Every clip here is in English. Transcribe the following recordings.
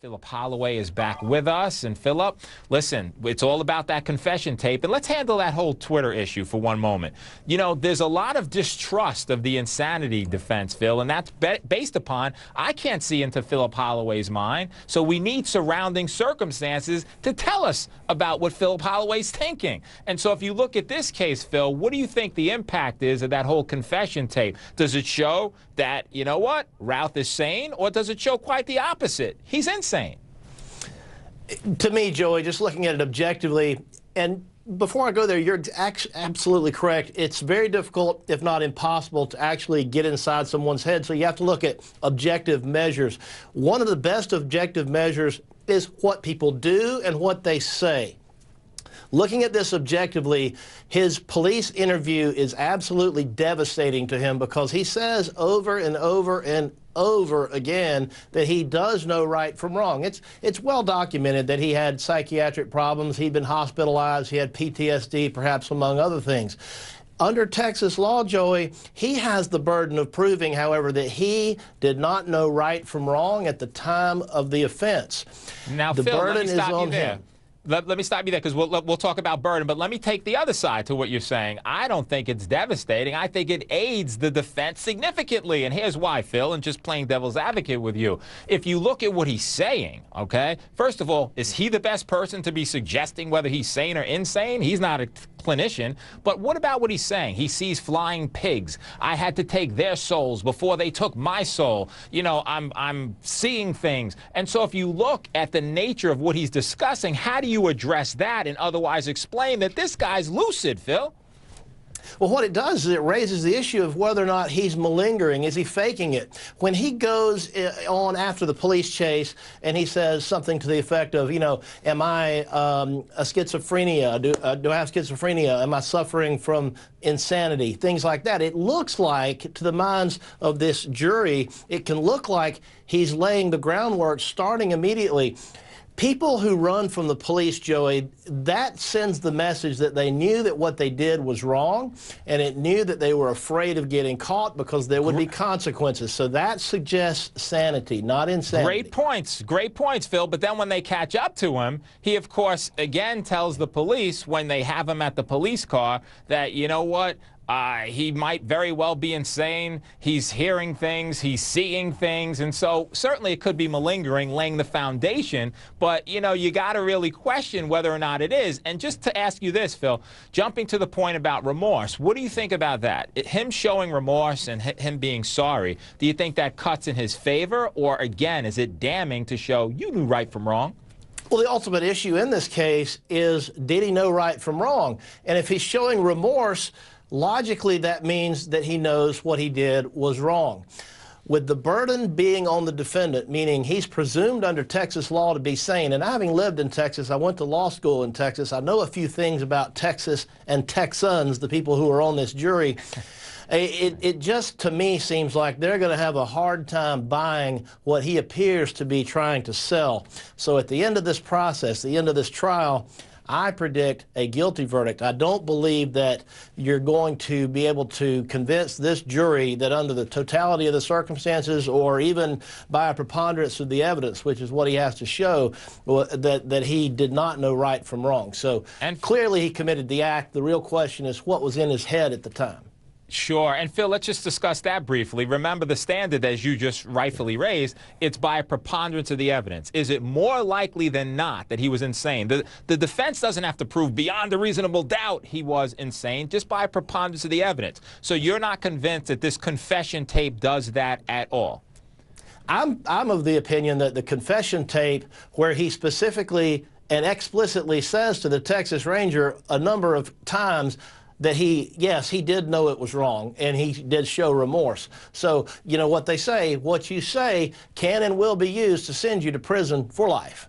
Philip Holloway is back with us. And Philip, listen, it's all about that confession tape. And let's handle that whole Twitter issue for one moment. You know, there's a lot of distrust of the insanity defense, Phil, and that's based upon, I can't see into Philip Holloway's mind. So we need surrounding circumstances to tell us about what Philip Holloway's thinking. And so if you look at this case, Phil, what do you think the impact is of that whole confession tape? Does it show that, you know what, Routh is sane, or does it show quite the opposite? He's insane. To me, Joey, just looking at it objectively, and before I go there, you're absolutely correct. It's very difficult, if not impossible, to actually get inside someone's head, so you have to look at objective measures. One of the best objective measures is what people do and what they say. Looking at this objectively, his police interview is absolutely devastating to him because he says over and over and over again that he does know right from wrong. It's well documented that he had psychiatric problems, he'd been hospitalized, he had PTSD, perhaps among other things. Under Texas law, Joey, he has the burden of proving, however, that he did not know right from wrong at the time of the offense. Now, the Phil, burden is on him. Let me stop you there, because we'll talk about burden, but let me take the other side to what you're saying. I don't think it's devastating. I think it aids the defense significantly, and here's why, Phil, and just playing devil's advocate with you. If you look at what he's saying, okay, first of all, is he the best person to be suggesting whether he's sane or insane? He's not a clinician, but what about what he's saying? He sees flying pigs. I had to take their souls before they took my soul. You know, I'm seeing things. And so if you look at the nature of what he's discussing, how do you address that and otherwise explain that this guy's lucid, Phil? Well, what it does is it raises the issue of whether or not he's malingering. Is he faking it? When he goes on after the police chase and he says something to the effect of, you know, am I a schizophrenia? Do I have schizophrenia? Am I suffering from insanity? Things like that. It looks like, to the minds of this jury, it can look like he's laying the groundwork starting immediately. People who run from the police, Joey, that sends the message that they knew that what they did was wrong, and it knew that they were afraid of getting caught because there would be consequences. So that suggests sanity, not insanity. Great points, Phil. But then when they catch up to him, he, of course, again tells the police when they have him at the police car that, you know what, he might very well be insane. He's hearing things, he's seeing things, and so certainly it could be malingering, laying the foundation, but, you know, you got to really question whether or not it is. And just to ask you this, Phil, jumping to the point about remorse, what do you think about that? Him showing remorse and him being sorry, do you think that cuts in his favor, or, again, is it damning to show you knew right from wrong? Well, the ultimate issue in this case is, did he know right from wrong? And if he's showing remorse, logically, that means that he knows what he did was wrong. With the burden being on the defendant, meaning he's presumed under Texas law to be sane, and having lived in Texas, I went to law school in Texas, I know a few things about Texas and Texans, the people who are on this jury. It just, to me, seems like they're going to have a hard time buying what he appears to be trying to sell. So at the end of this process, the end of this trial, I predict a guilty verdict. I don't believe that you're going to be able to convince this jury that under the totality of the circumstances, or even by a preponderance of the evidence, which is what he has to show, that he did not know right from wrong. So, and clearly he committed the act. The real question is what was in his head at the time. Sure. And, Phil, let's just discuss that briefly. Remember the standard, as you just rightfully raised, it's by a preponderance of the evidence. Is it more likely than not that he was insane? The defense doesn't have to prove beyond a reasonable doubt he was insane, just by a preponderance of the evidence. So you're not convinced that this confession tape does that at all? I'm of the opinion that the confession tape, where he specifically and explicitly says to the Texas Ranger a number of times that yes, he did know it was wrong, and he did show remorse. So, you know what they say, what you say can and will be used to send you to prison for life.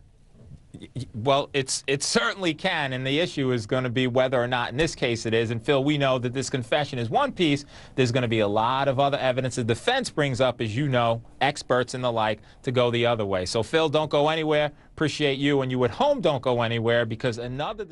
Well, it certainly can, and the issue is going to be whether or not in this case it is. And, Phil, we know that this confession is one piece. There's going to be a lot of other evidence the defense brings up, as you know, experts and the like, to go the other way. So, Phil, don't go anywhere. Appreciate you, and you at home don't go anywhere, because another